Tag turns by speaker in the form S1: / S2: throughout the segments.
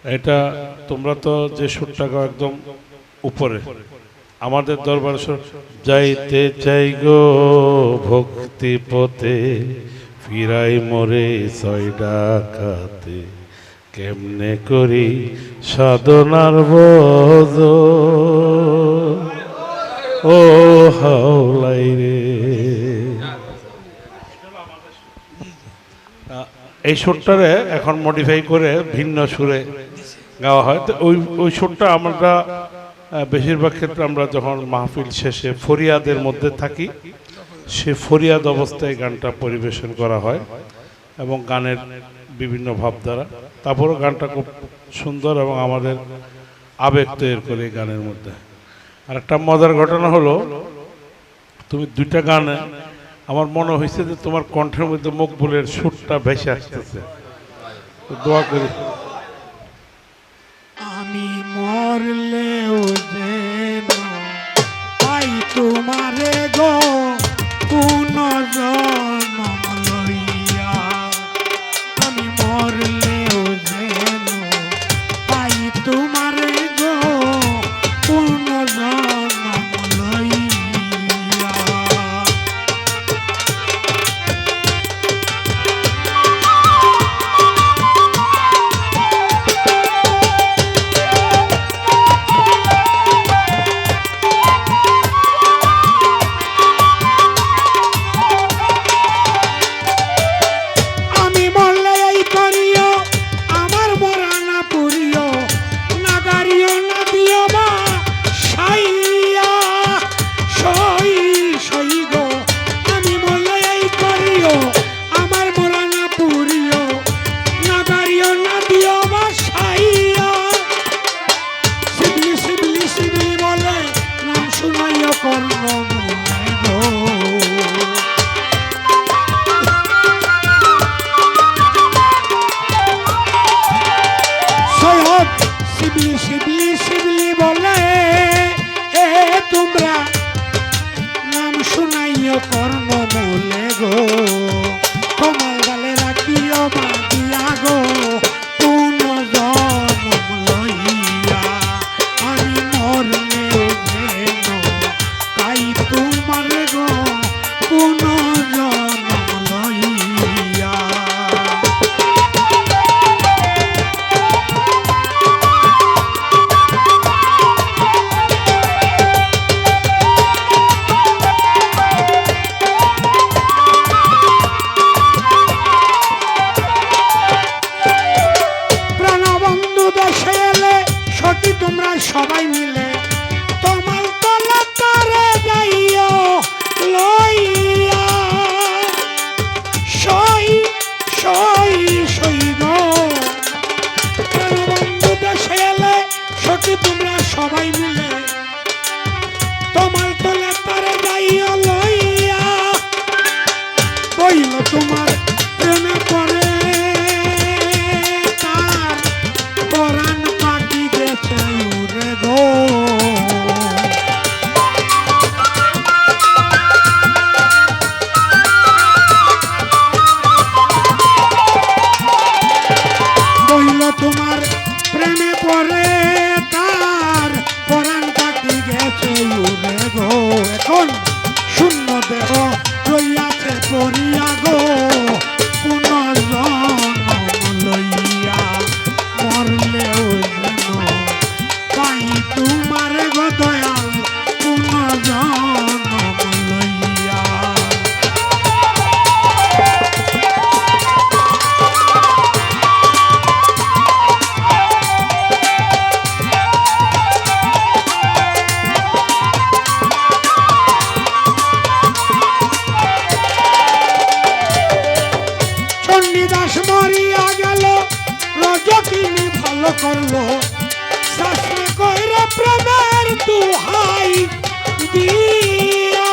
S1: এটা তোমরা তো যে সুরটা গাও একদম উপরে, আমাদের দরবার সুর যাইতে চাই গো ভক্তি পথে ফিরাই মোরে ছয় ডাকাতে কেমনে করি সাধনার বোঝ ও হাওলাই রে। এই সুরটারে এখন মডিফাই করে ভিন্ন সুরে গাওয়া হয়। তো ওই সুরটা আমরা বেশিরভাগ ক্ষেত্রে আমরা যখন মাহফিল শেষে ফরিয়াদের মধ্যে থাকি, সে ফরিয়াদ অবস্থায় গানটা পরিবেশন করা হয় এবং গানের বিভিন্ন ভাব দ্বারা। তারপরও গানটা খুব সুন্দর এবং আমাদের আবেগ তৈরি করে এই গানের মধ্যে। আর একটা মজার ঘটনা হলো, তুমি দুইটা গানে আমার মনে হয়েছে যে তোমার কণ্ঠের মধ্যে মকবুলের সুরটা ভেসে আসতেছে। দোয়া করি
S2: আমি মরলেও যেন পাই তোমারে গো পুনর্জন্ম লইয়া। আমি মরলেও যেন পাই তোমারে গো পুনর্জন্ম লইয়া। শিবলি শিবলি বলে এ তোমরা নাম শুনাইও কর্ম বলে গো, তোমার গালে রাখিও বাঁধিয়া গো পুনর্জন্ম লইয়া। আমি মরলেও যেন পাই তোমার গো পুনর্জন্ম লইয়া। তোমরা সবাই মিলে তোমার তলা তারে যাইও লইয়া। সই সই সই গো বন্ধু দেশে এলে সখী তোমরা সবাই মিলে তোমার তলা তারে যাইও লইয়া। বইল তোমার প্রেমে পড়ে তার পরাণ পাখি গেছে উড়ে গো। বইল তোমার প্রেমে পড়ে তার পরাণ পাখি গেছে উড়ে গো। এখন শূন্য দেহ রইয়াছে পড়িয়া গো পুনর্জন্ম লইয়া। মরলেও যেন পাই তোমার গো দয়াল পুনর্জন্ম লইয়া। চণ্ডীদাস মরিয়া গেল রজকিনী ভালো করলো শাস্ত্রে কইরে প্রেমের দুহাই দিয়া।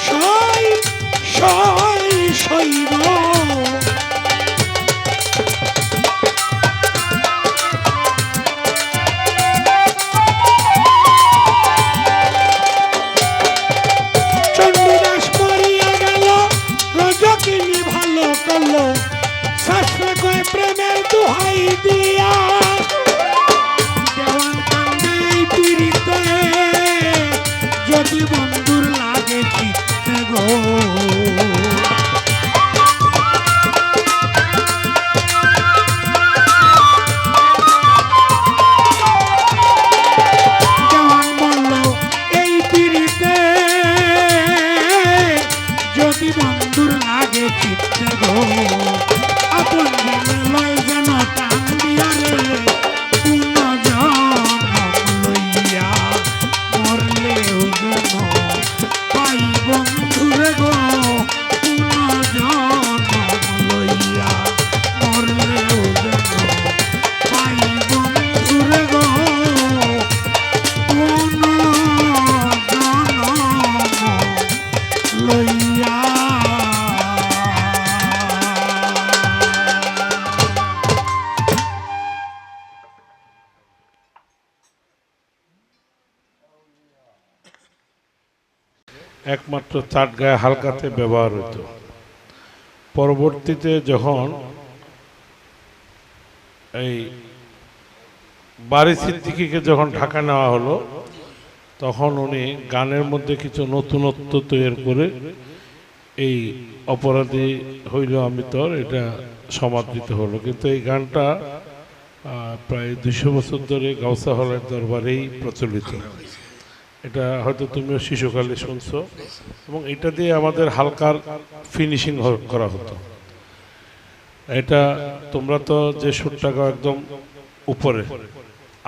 S2: সই সই সই গো চণ্ডীদাস মরিয়া গেল রজকিনী ভালো করলো শাস্ত্রে কয়ে প্রেমের দোহাই দিয়া দেওয়ান কান্দে এই পিড়িতে যদি বন্ধুর লাগে চিত্তে গো দেওয়ান বলল এই পিড়িতে যদি বন্ধুর লাগে চিত্তে গো আপন দিলে লয় যেন টান দিয়া রে পুনর্জন্ম লইয়া মরলেও যেন পাই বন্ধুরে গো পুনর্জন্ম লইয়া মরলেও যেন পাই বন্ধুরে গো পুনর্জন্ম লইয়া।
S1: একমাত্র চাটগায়ে হালকাতে ব্যবহার হতো। পরবর্তীতে যখন এই বারি সিদ্দিকীকে যখন ঢাকা নেওয়া হলো তখন উনি গানের মধ্যে কিছু নতুনত্ব তৈরি করে এই অপরাধী হইল আমি তোর এটা সমাদৃত হলো। কিন্তু এই গানটা প্রায় 200 বছর ধরে গাউসা হলের দরবারেই প্রচলিত। এটা হয়তো তুমিও শিশুকালে শুনছো এবং এটা দিয়ে আমাদের হালকার ফিনিশিং করা হতো। এটা তোমরা তো যে সুরটা গাও একদম উপরে,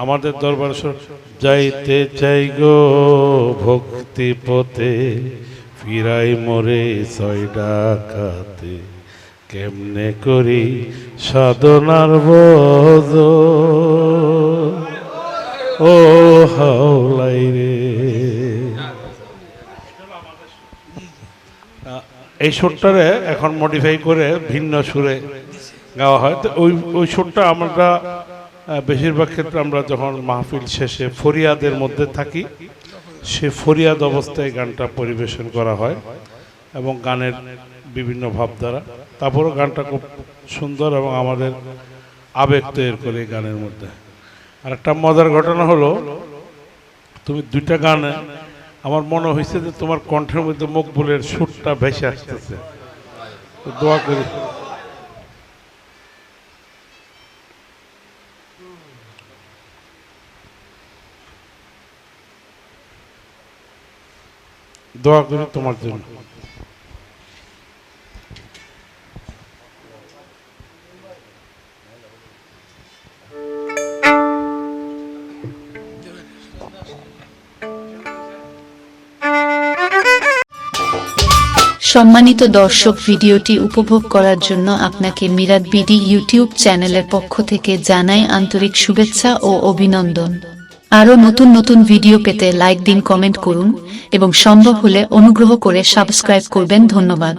S1: আমাদের দরবার সুর যাইতে চাই গো ভক্তি পথে ফিরাই মোরে 6 ডাকাতে কেমনে করি সাধনার বোঝ ও হাওলাই রে। এই সুরটারে এখন মডিফাই করে ভিন্ন সুরে গাওয়া হয়। তো ওই সুরটা আমরা বেশিরভাগ ক্ষেত্রে আমরা যখন মাহফিল শেষে ফরিয়াদের মধ্যে থাকি সে ফরিয়াদ অবস্থায় গানটা পরিবেশন করা হয় এবং গানের বিভিন্ন ভাবধারা, তারপরও গানটা খুব সুন্দর এবং আমাদের আবেগ তৈরি করে এই গানের মধ্যে। আর একটা মজার ঘটনা হলো, তুমি 2টা গানে আমার মনে হয়েছে যে তোমার কণ্ঠের মধ্যে মকবুলের সুরটা ভেসে আসতেছে। দোয়া করি তোমার জন্য।
S3: সম্মানিত দর্শক, ভিডিওটি উপভোগ করার জন্য আপনাকে মিরাদ বিডি ইউটিউব চ্যানেলের পক্ষ থেকে জানাই আন্তরিক শুভেচ্ছা ও অভিনন্দন। আরও নতুন নতুন ভিডিও পেতে লাইক দিন, কমেন্ট করুন এবং সম্ভব হলে অনুগ্রহ করে সাবস্ক্রাইব করবেন। ধন্যবাদ।